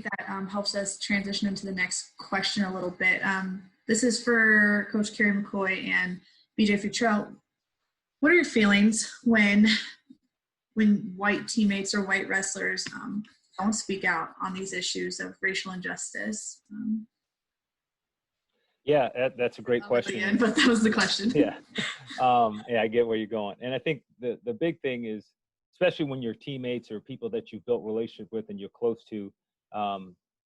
think that helps us transition into the next question a little bit. This is for Coach Kerry McCoy and BJ Futrell. What are your feelings when white teammates or white wrestlers don't speak out on these issues of racial injustice? Yeah, that's a great question. Really, but that was the question. Yeah. Yeah, I get where you're going. And I think the big thing is, especially when you're teammates or people that you've built relationship with and you're close to,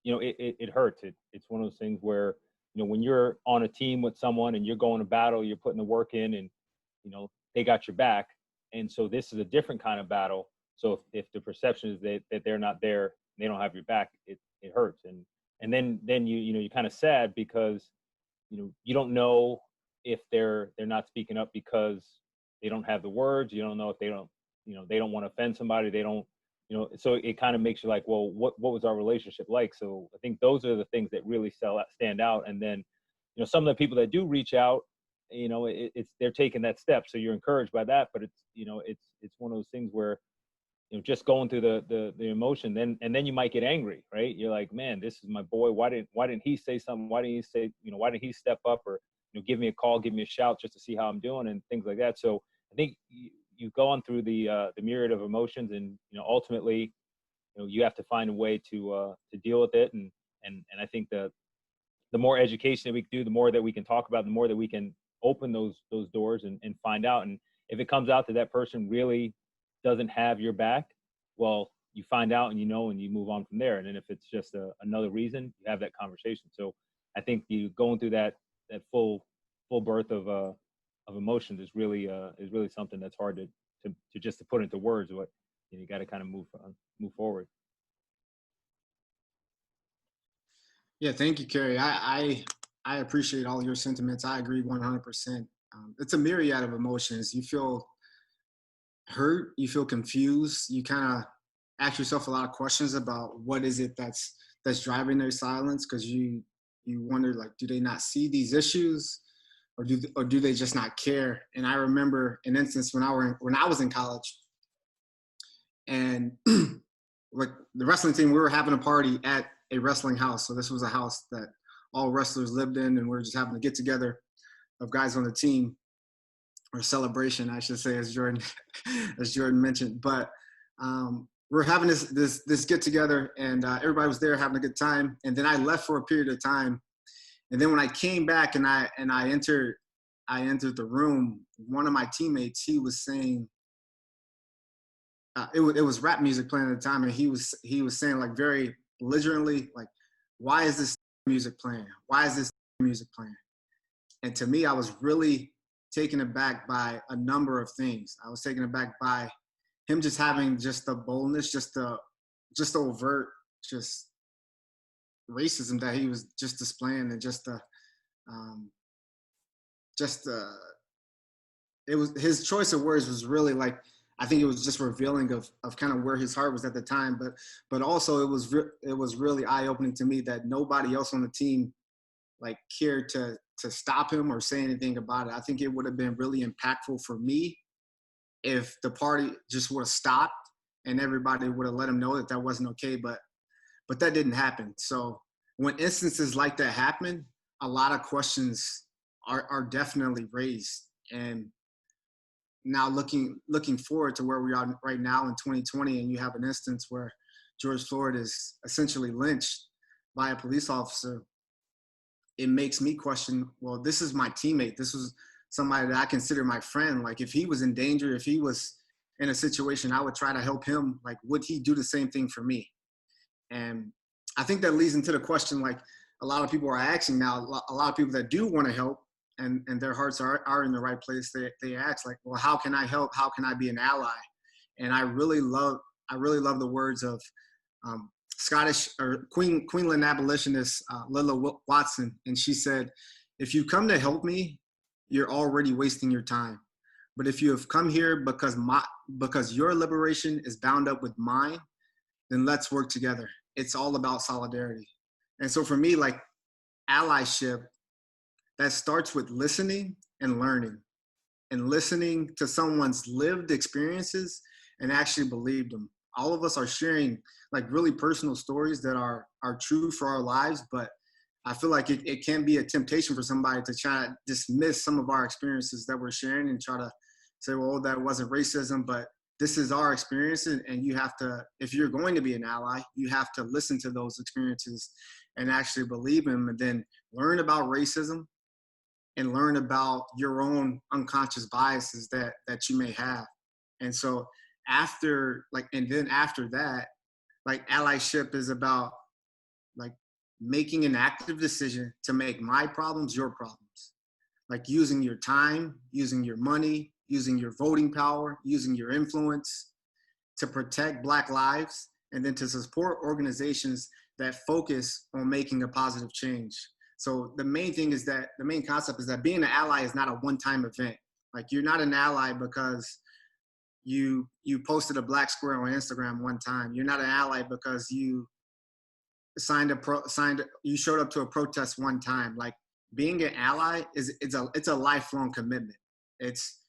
it hurts. It's one of those things where, when you're on a team with someone and you're going to battle, you're putting the work in and, they got your back. And so this is a different kind of battle. So if the perception is that they're not there, they don't have your back, it hurts. And then you're kind of sad because, you don't know if they're not speaking up because they don't have the words. You don't know if they don't want to offend somebody. They don't, so it kind of makes you like, well, what was our relationship like? So I think those are the things that really stand out. And then, some of the people that do reach out, they're taking that step. So you're encouraged by that, but it's one of those things where, just going through the emotion, and then you might get angry, right? You're like, man, this is my boy. Why didn't he say something? Why didn't he say, why didn't he step up or, give me a call, give me a shout just to see how I'm doing and things like that. So I think you've gone through the myriad of emotions and, ultimately, you have to find a way to deal with it. And I think the more education that we do, the more that we can talk about, the more that we can open those doors and find out. And if it comes out that person really doesn't have your back, well, you find out and and you move on from there. And then if it's just another reason, you have that conversation. So I think you going through that full birth of emotions is really something that's hard to just to put into words. What you got to kind of move forward. Yeah, thank you, Kerry. I appreciate all your sentiments. I agree 100%. It's a myriad of emotions. You feel hurt, you feel confused, you kind of ask yourself a lot of questions about what is it that's driving their silence, because you wonder, like, do they not see these issues, or do they just not care? And I remember an instance when I was in college, and like the wrestling team, we were having a party at a wrestling house. So this was a house that all wrestlers lived in, and we were just having a get together of guys on the team, or celebration, I should say, as Jordan mentioned. But we're having this get together, and everybody was there having a good time. And then I left for a period of time, and then when I came back and I entered the room, one of my teammates, he was saying, it was rap music playing at the time, and he was saying, like, very belligerently, like, why is this music playing? Why is this music playing? And to me, I was really taken aback by a number of things. I was taken aback by him just having just the boldness, just the overt, just racism that he was just displaying, and it was his choice of words was really, like, I think it was just revealing of kind of where his heart was at the time, but also it was really eye-opening to me that nobody else on the team, like, cared to stop him or say anything about it. I think it would have been really impactful for me if the party just would have stopped and everybody would have let him know that wasn't okay, but that didn't happen. So when instances like that happen, a lot of questions are definitely raised. And now looking forward to where we are right now in 2020, and you have an instance where George Floyd is essentially lynched by a police officer, it makes me question, well, this is my teammate. This was somebody that I consider my friend. Like, if he was in danger, if he was in a situation, I would try to help him. Like, would he do the same thing for me? And I think that leads into the question, like, a lot of people are asking now, a lot of people that do want to help and their hearts are in the right place, they ask, like, well, how can I help? How can I be an ally? And I really love the words of Scottish or Queensland abolitionist Lilla Watson, and she said, "If you come to help me, you're already wasting your time. But if you have come here because your liberation is bound up with mine, then let's work together. It's all about solidarity." And so for me, like, allyship, that starts with listening and learning, and listening to someone's lived experiences and actually believe them. all of us are sharing like really personal stories that are true for our lives, but I feel like it can be a temptation for somebody to try to dismiss some of our experiences that we're sharing and try to say, well, that wasn't racism, but this is our experience. And you have to, if you're going to be an ally, you have to listen to those experiences and actually believe them, and then learn about racism and learn about your own unconscious biases that you may have. And so after that, like allyship is about like making an active decision to make my problems your problems, like using your time, using your money, using your voting power, using your influence to protect Black lives, and then to support organizations that focus on making a positive change. So the main concept is that being an ally is not a one-time event. Like, you're not an ally because you posted a black square on Instagram one time. You're not an ally because you you showed up to a protest one time. Like, being an ally it's a lifelong commitment. It's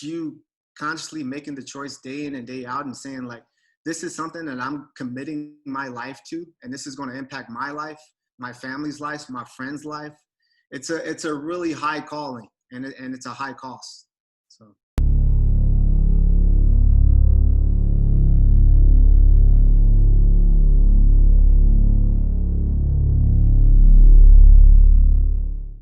you consciously making the choice day in and day out and saying, like, this is something that I'm committing my life to, and this is going to impact my life, my family's life, my friends' life. It's a really high calling, and it's a high cost.